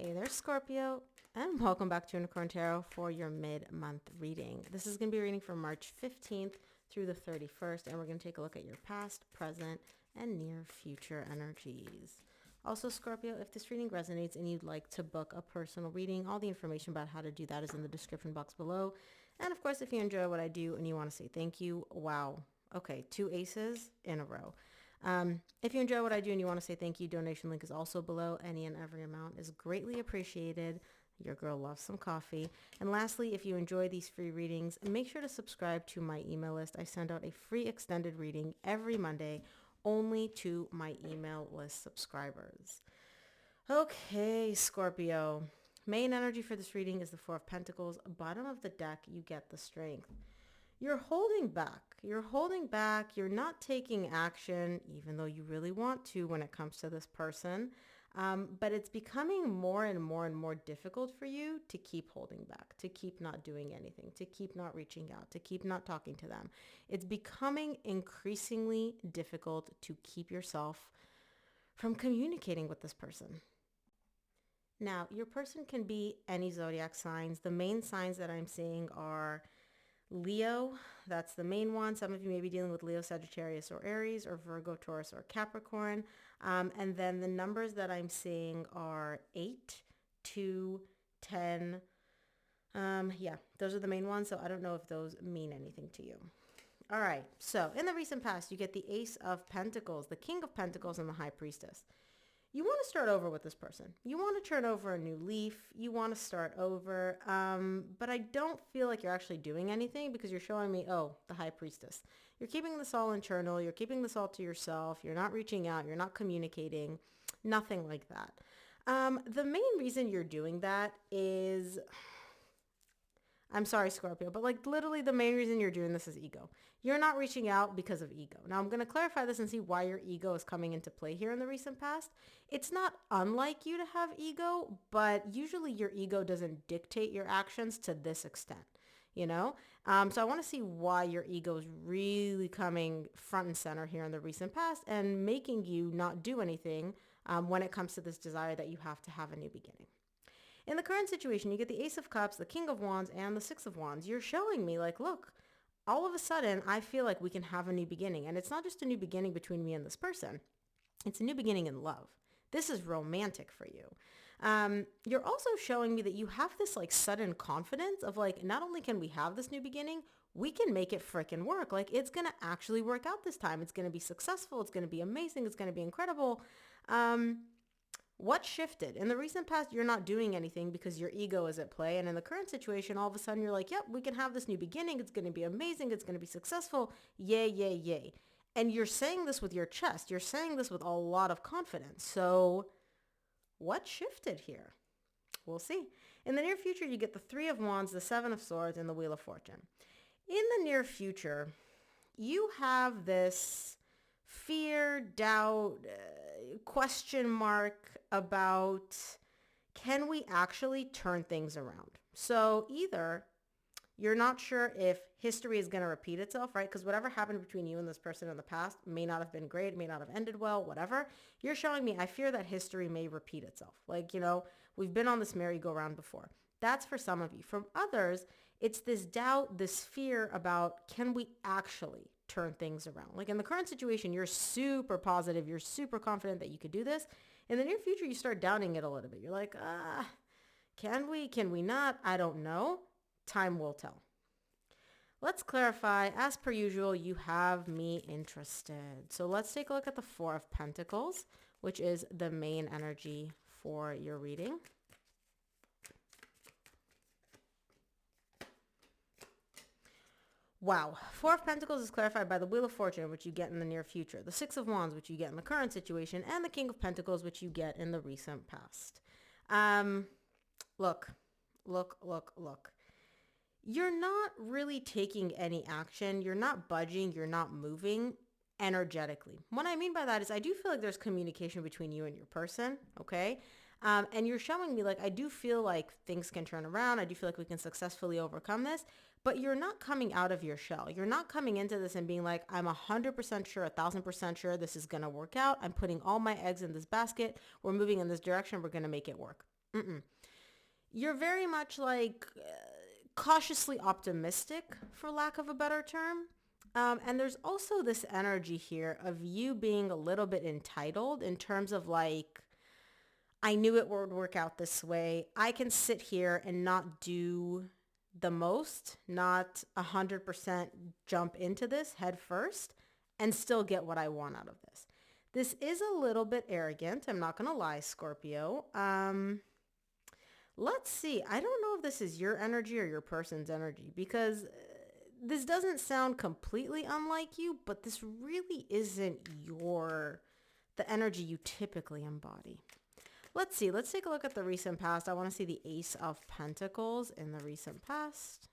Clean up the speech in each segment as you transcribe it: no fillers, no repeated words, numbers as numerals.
Hey there, Scorpio, and welcome back to Unicorn Tarot for your mid-month reading. This is going to be a reading from March 15th through the 31st, and we're going to take a look at your past, present, and near future energies. Also, Scorpio, if this reading resonates and you'd like to book a personal reading, all the information about how to do that is in the description box below. And of course, if you enjoy what I do and you want to say thank you, wow. Okay, 2 aces in a row. If you enjoy what I do and you want to say thank you, donation link is also below. Any and every amount is greatly appreciated. Your girl loves some coffee. And lastly, if you enjoy these free readings, make sure to subscribe to my email list. I send out a free extended reading every Monday only to my email list subscribers. Okay, Scorpio. Main energy for this reading is the Four of Pentacles. Bottom of the deck, you get the Strength. You're holding back. You're holding back. You're not taking action, even though you really want to when it comes to this person. But it's becoming more and more and more difficult for you to keep holding back, to keep not doing anything, to keep not reaching out, to keep not talking to them. It's becoming increasingly difficult to keep yourself from communicating with this person. Now, your person can be any zodiac signs. The main signs that I'm seeing are Leo, that's the main one. Some of you may be dealing with Leo, Sagittarius, or Aries, or Virgo, Taurus, or Capricorn. And then the numbers that I'm seeing are 8, 2, 10. Yeah, those are the main ones. So I don't know if those mean anything to you. All right. So in the recent past, you get the Ace of Pentacles, the King of Pentacles, and the High Priestess. You want to start over with this person. You want to turn over a new leaf. You want to start over. But I don't feel like you're actually doing anything because you're showing me, oh, the High Priestess. You're keeping this all internal. You're keeping this all to yourself. You're not reaching out. You're not communicating. Nothing like that. The main reason you're doing that is, I'm sorry, Scorpio, but like literally the main reason you're doing this is ego. You're not reaching out because of ego. Now I'm going to clarify this and see why your ego is coming into play here in the recent past. It's not unlike you to have ego, but usually your ego doesn't dictate your actions to this extent, you know? So I want to see why your ego is really coming front and center here in the recent past and making you not do anything when it comes to this desire that you have to have a new beginning. In the current situation, you get the Ace of Cups, the King of Wands, and the Six of Wands. You're showing me like, look, all of a sudden, I feel like we can have a new beginning. And it's not just a new beginning between me and this person. It's a new beginning in love. This is romantic for you. You're also showing me that you have this like sudden confidence of like, not only can we have this new beginning, we can make it freaking work. Like it's going to actually work out this time. It's going to be successful. It's going to be amazing. It's going to be incredible. What shifted? In the recent past, you're not doing anything because your ego is at play. And in the current situation, all of a sudden you're like, yep, we can have this new beginning. It's going to be amazing. It's going to be successful. Yay, yay, yay. And you're saying this with your chest. You're saying this with a lot of confidence. So what shifted here? We'll see. In the near future, you get the Three of Wands, the Seven of Swords, and the Wheel of Fortune. In the near future, you have this fear, doubt, question mark about can we actually turn things around? So either you're not sure if history is going to repeat itself, right? Because whatever happened between you and this person in the past may not have been great, may not have ended well, whatever. You're showing me, I fear that history may repeat itself. Like, you know, we've been on this merry-go-round before. That's for some of you. From others, it's this doubt, this fear about can we actually turn things around? Like in the current situation, you're super positive. You're super confident that you could do this. In the near future, you start doubting it a little bit. You're like, can we not? I don't know. Time will tell. Let's clarify. As per usual, you have me interested. So let's take a look at the Four of Pentacles, which is the main energy for your reading. Wow. Four of Pentacles is clarified by the Wheel of Fortune, which you get in the near future, the Six of Wands, which you get in the current situation, and the King of Pentacles, which you get in the recent past. Look. You're not really taking any action. You're not budging. You're not moving energetically. What I mean by that is I do feel like there's communication between you and your person, okay? And you're showing me like I do feel like things can turn around. I do feel like we can successfully overcome this. But you're not coming out of your shell. You're not coming into this and being like, I'm 100% sure, 1,000% sure this is going to work out. I'm putting all my eggs in this basket. We're moving in this direction. We're going to make it work. Mm-mm. You're very much like cautiously optimistic, for lack of a better term. And there's also this energy here of you being a little bit entitled in terms of like, I knew it would work out this way. I can sit here and not do the most, not 100% jump into this head first and still get what I want out of this. This is a little bit arrogant. I'm not going to lie, Scorpio. Let's see. I don't know if this is your energy or your person's energy because this doesn't sound completely unlike you, but this really isn't the energy you typically embody. Let's see. Let's take a look at the recent past. I want to see the Ace of Pentacles in the recent past.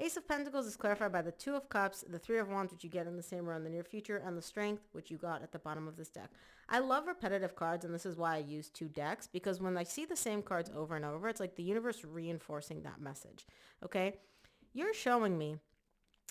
Ace of Pentacles is clarified by the Two of Cups, the Three of Wands, which you get in the same row in the near future, and the Strength, which you got at the bottom of this deck. I love repetitive cards, and this is why I use two decks, because when I see the same cards over and over, it's like the universe reinforcing that message, okay? You're showing me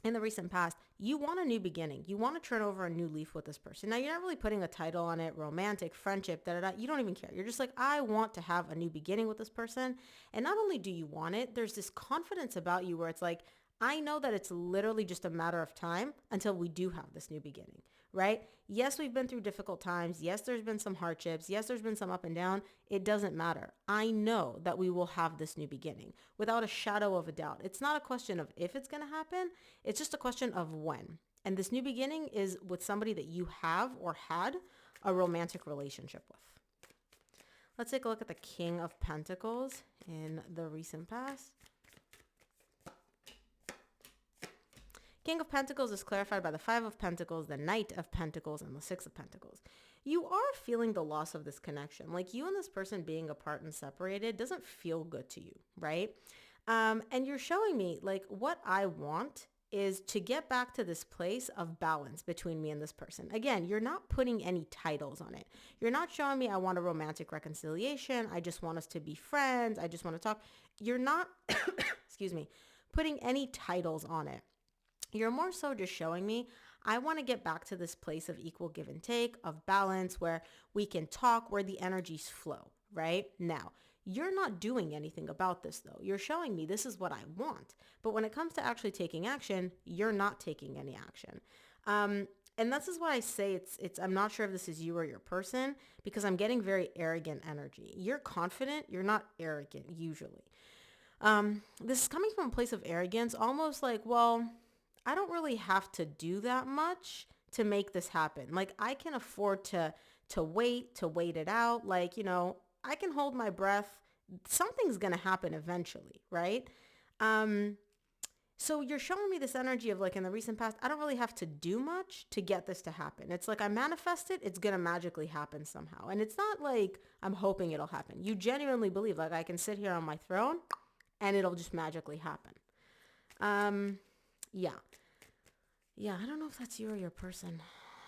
in the recent past, you want a new beginning. You want to turn over a new leaf with this person. Now, you're not really putting a title on it, romantic, friendship, da-da-da. You don't even care. You're just like, I want to have a new beginning with this person. And not only do you want it, there's this confidence about you where it's like, I know that it's literally just a matter of time until we do have this new beginning, right? Yes, we've been through difficult times. Yes, there's been some hardships. Yes, there's been some up and down. It doesn't matter. I know that we will have this new beginning without a shadow of a doubt. It's not a question of if it's going to happen. It's just a question of when. And this new beginning is with somebody that you have or had a romantic relationship with. Let's take a look at the King of Pentacles in the recent past. King of Pentacles is clarified by the Five of Pentacles, the Knight of Pentacles, and the Six of Pentacles. You are feeling the loss of this connection. Like you and this person being apart and separated doesn't feel good to you, right? And you're showing me like what I want is to get back to this place of balance between me and this person. Again, you're not putting any titles on it. You're not showing me I want a romantic reconciliation. I just want us to be friends. I just want to talk. You're not, excuse me, putting any titles on it. You're more so just showing me I want to get back to this place of equal give and take, of balance, where we can talk, where the energies flow, right? Now, you're not doing anything about this though. You're showing me this is what I want. But when it comes to actually taking action, you're not taking any action. And this is why I say I'm not sure if this is you or your person, because I'm getting very arrogant energy. You're confident. You're not arrogant usually. This is coming from a place of arrogance, almost like, well, I don't really have to do that much to make this happen. Like I can afford to wait it out. Like, you know, I can hold my breath. Something's going to happen eventually, right? So you're showing me this energy of like in the recent past, I don't really have to do much to get this to happen. It's like I manifest it, it's going to magically happen somehow. And it's not like I'm hoping it'll happen. You genuinely believe like I can sit here on my throne and it'll just magically happen. Yeah. Yeah, I don't know if that's you or your person.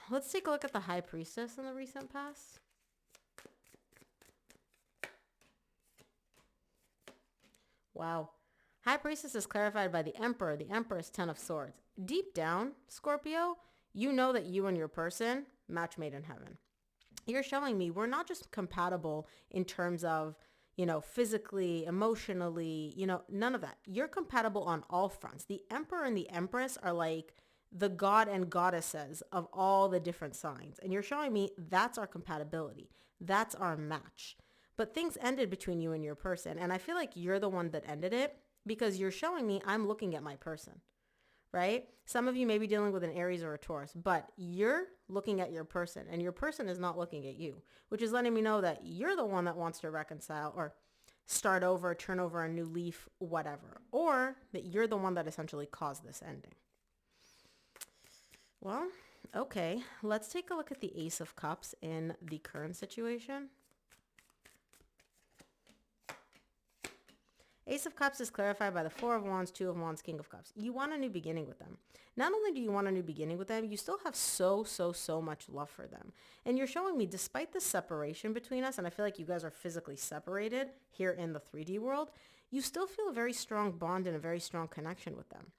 Let's take a look at the High Priestess in the recent past. Wow. High Priestess is clarified by the Emperor. The Emperor is 10 of Swords. Deep down, Scorpio, you know that you and your person, match made in heaven. You're showing me we're not just compatible in terms of, you know, physically, emotionally, you know, none of that. You're compatible on all fronts. The Emperor and the Empress are like the god and goddesses of all the different signs. And you're showing me that's our compatibility. That's our match. But things ended between you and your person. And I feel like you're the one that ended it because you're showing me I'm looking at my person, right? Some of you may be dealing with an Aries or a Taurus, but you're looking at your person and your person is not looking at you, which is letting me know that you're the one that wants to reconcile or start over, turn over a new leaf, whatever, or that you're the one that essentially caused this ending. Well, okay, let's take a look at the Ace of Cups in the current situation. Ace of Cups is clarified by the Four of Wands, Two of Wands, King of Cups. You want a new beginning with them. Not only do you want a new beginning with them, you still have so much love for them. And you're showing me, despite the separation between us, and I feel like you guys are physically separated here in the 3D world, you still feel a very strong bond and a very strong connection with them.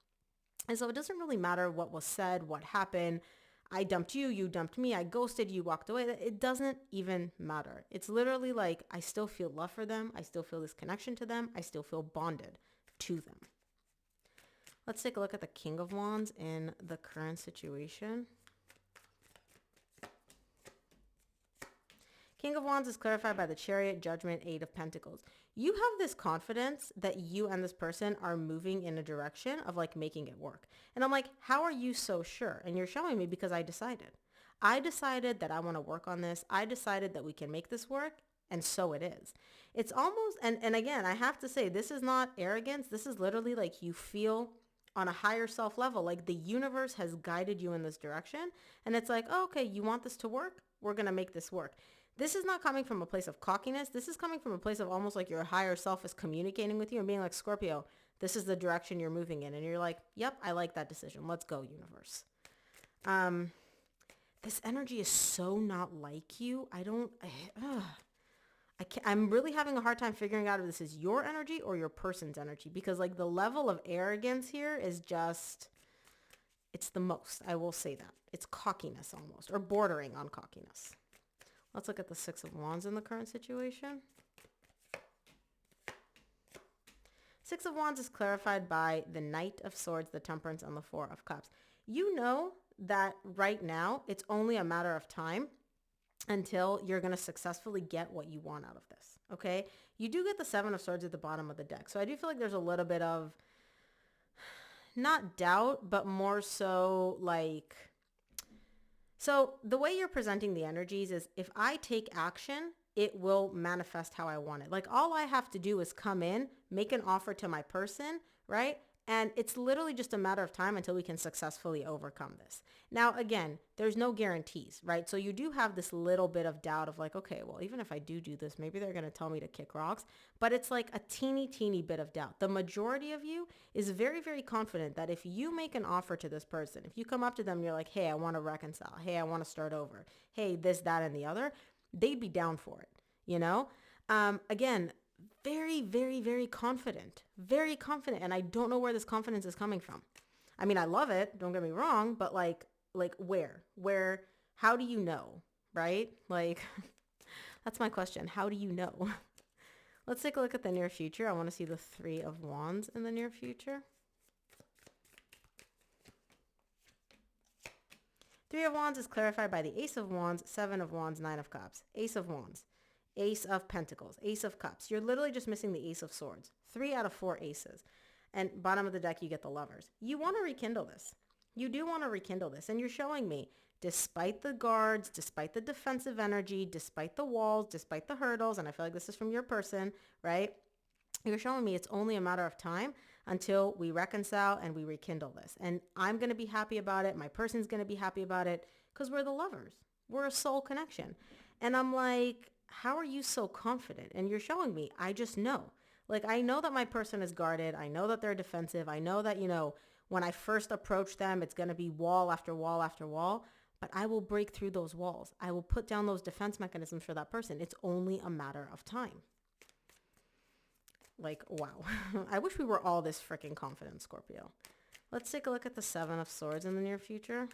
And so it doesn't really matter what was said, what happened. I dumped you, you dumped me, I ghosted you, walked away. It doesn't even matter. It's literally like I still feel love for them. I still feel this connection to them. I still feel bonded to them. Let's take a look at the King of Wands in the current situation. King of Wands is clarified by the Chariot, Judgment, Eight of Pentacles. You have this confidence that you and this person are moving in a direction of like making it work. And I'm like, how are you so sure? And you're showing me because I decided. I decided that I want to work on this. I decided that we can make this work. And so it is. It's almost, and again, I have to say, this is not arrogance. This is literally like you feel on a higher self level, like the universe has guided you in this direction. And it's like, oh, okay, you want this to work? We're going to make this work. This is not coming from a place of cockiness. This is coming from a place of almost like your higher self is communicating with you and being like, Scorpio, this is the direction you're moving in. And you're like, yep, I like that decision. Let's go, universe. This energy is so not like you. I'm really having a hard time figuring out if this is your energy or your person's energy, because like the level of arrogance here is just, it's the most. I will say that. It's cockiness almost, or bordering on cockiness. Let's look at the Six of Wands in the current situation. Six of Wands is clarified by the Knight of Swords, the Temperance, and the Four of Cups. You know that right now it's only a matter of time until you're going to successfully get what you want out of this, okay? You do get the Seven of Swords at the bottom of the deck. So I do feel like there's a little bit of, not doubt, but more so like, so the way you're presenting the energies is if I take action, it will manifest how I want it. Like all I have to do is come in, make an offer to my person, right? And it's literally just a matter of time until we can successfully overcome this. Now, again, there's no guarantees, right? So you do have this little bit of doubt of like, okay, well, even if I do this, maybe they're going to tell me to kick rocks. But it's like a teeny bit of doubt. The majority of you is very, very confident that if you make an offer to this person, if you come up to them and you're like, hey, I want to reconcile. Hey, I want to start over. Hey, this, that, and the other, they'd be down for it, you know? Again, very, very, very confident. Very confident. And I don't know where this confidence is coming from. I mean, I love it. Don't get me wrong. But like where, how do you know? Right? Like, that's my question. How do you know? Let's take a look at the near future. I want to see the Three of Wands in the near future. Three of Wands is clarified by the Ace of Wands, Seven of Wands, Nine of Cups. Ace of Wands. Ace of Pentacles, Ace of Cups. You're literally just missing the Ace of Swords. 3 out of 4 aces. And bottom of the deck, you get the Lovers. You want to rekindle this. You do want to rekindle this. And you're showing me, despite the guards, despite the defensive energy, despite the walls, despite the hurdles, and I feel like this is from your person, right? You're showing me it's only a matter of time until we reconcile and we rekindle this. And I'm going to be happy about it. My person's going to be happy about it because we're the lovers. We're a soul connection. And I'm like, how are you so confident? And you're showing me, I just know. Like, I know that my person is guarded. I know that they're defensive. I know that, you know, when I first approach them, it's going to be wall after wall after wall. But I will break through those walls. I will put down those defense mechanisms for that person. It's only a matter of time. Like, wow. I wish we were all this freaking confident, Scorpio. Let's take a look at the Seven of Swords in the near future.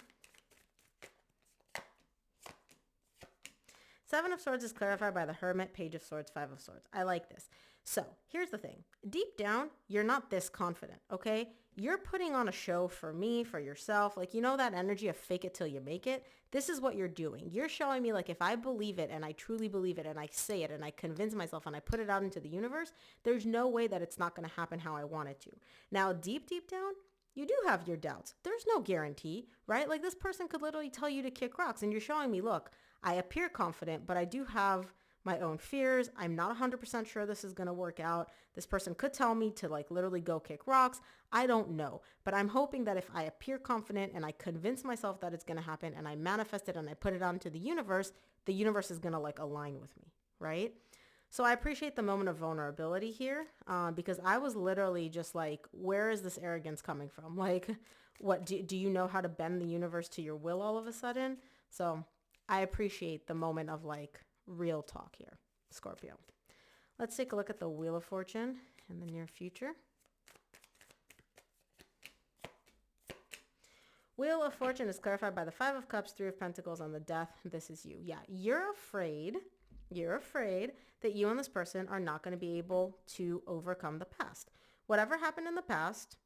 Seven of Swords is clarified by the Hermit, Page of Swords, Five of Swords. I like this. So here's the thing. Deep down, you're not this confident, okay? You're putting on a show for me, for yourself. Like, you know that energy of fake it till you make it? This is what you're doing. You're showing me like if I believe it and I truly believe it and I say it and I convince myself and I put it out into the universe, there's no way that it's not going to happen how I want it to. Now, deep down, you do have your doubts. There's no guarantee, right? Like this person could literally tell you to kick rocks and you're showing me, look, I appear confident, but I do have my own fears. I'm not 100% sure this is going to work out. This person could tell me to like literally go kick rocks. I don't know, but I'm hoping that if I appear confident and I convince myself that it's going to happen and I manifest it and I put it onto the universe is going to like align with me, right? So I appreciate the moment of vulnerability here because I was literally just like, where is this arrogance coming from? Like, what do you know how to bend the universe to your will all of a sudden? So I appreciate the moment of like real talk here, Scorpio. Let's take a look at the Wheel of Fortune in the near future. Wheel of Fortune is clarified by the Five of Cups, Three of Pentacles, and the Death. This is you. Yeah, you're afraid that you and this person are not going to be able to overcome the past. Whatever happened in the past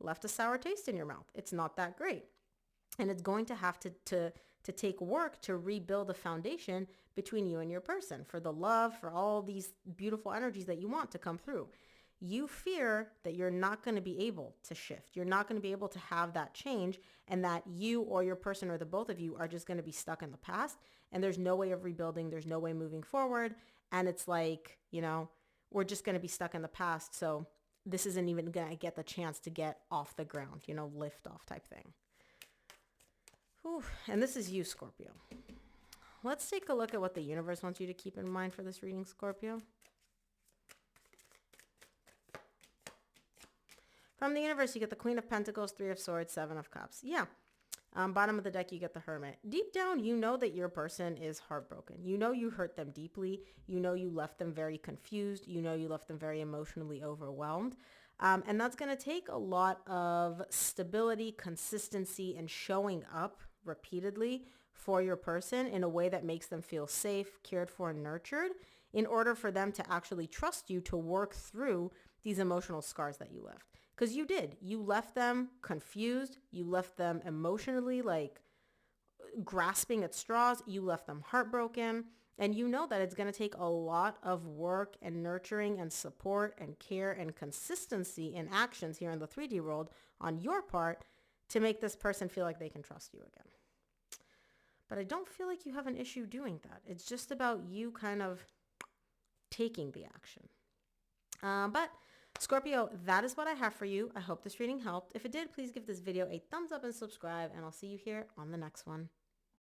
left a sour taste in your mouth. It's not that great. And it's going to have to take work to rebuild a foundation between you and your person for the love, for all these beautiful energies that you want to come through. You fear that you're not going to be able to shift. You're not going to be able to have that change, and that you or your person or the both of you are just going to be stuck in the past, and there's no way of rebuilding. There's no way moving forward. And it's like, we're just going to be stuck in the past. So this isn't even going to get the chance to get off the ground, lift off type thing. Whew. And this is you, Scorpio. Let's take a look at what the universe wants you to keep in mind for this reading, Scorpio. From the universe, you get the Queen of Pentacles, Three of Swords, Seven of Cups. Yeah. Bottom of the deck, you get the Hermit. Deep down, you know that your person is heartbroken. You know you hurt them deeply. You know you left them very confused. You know you left them very emotionally overwhelmed. And that's going to take a lot of stability, consistency, and showing up repeatedly for your person in a way that makes them feel safe, cared for, and nurtured in order for them to actually trust you to work through these emotional scars that you left. Because you did. You left them confused. You left them emotionally grasping at straws. You left them heartbroken. And you know that it's going to take a lot of work and nurturing and support and care and consistency in actions here in the 3D world on your part to make this person feel like they can trust you again. But I don't feel like you have an issue doing that. It's just about you kind of taking the action. But Scorpio, that is what I have for you. I hope this reading helped. If it did, please give this video a thumbs up and subscribe, and I'll see you here on the next one.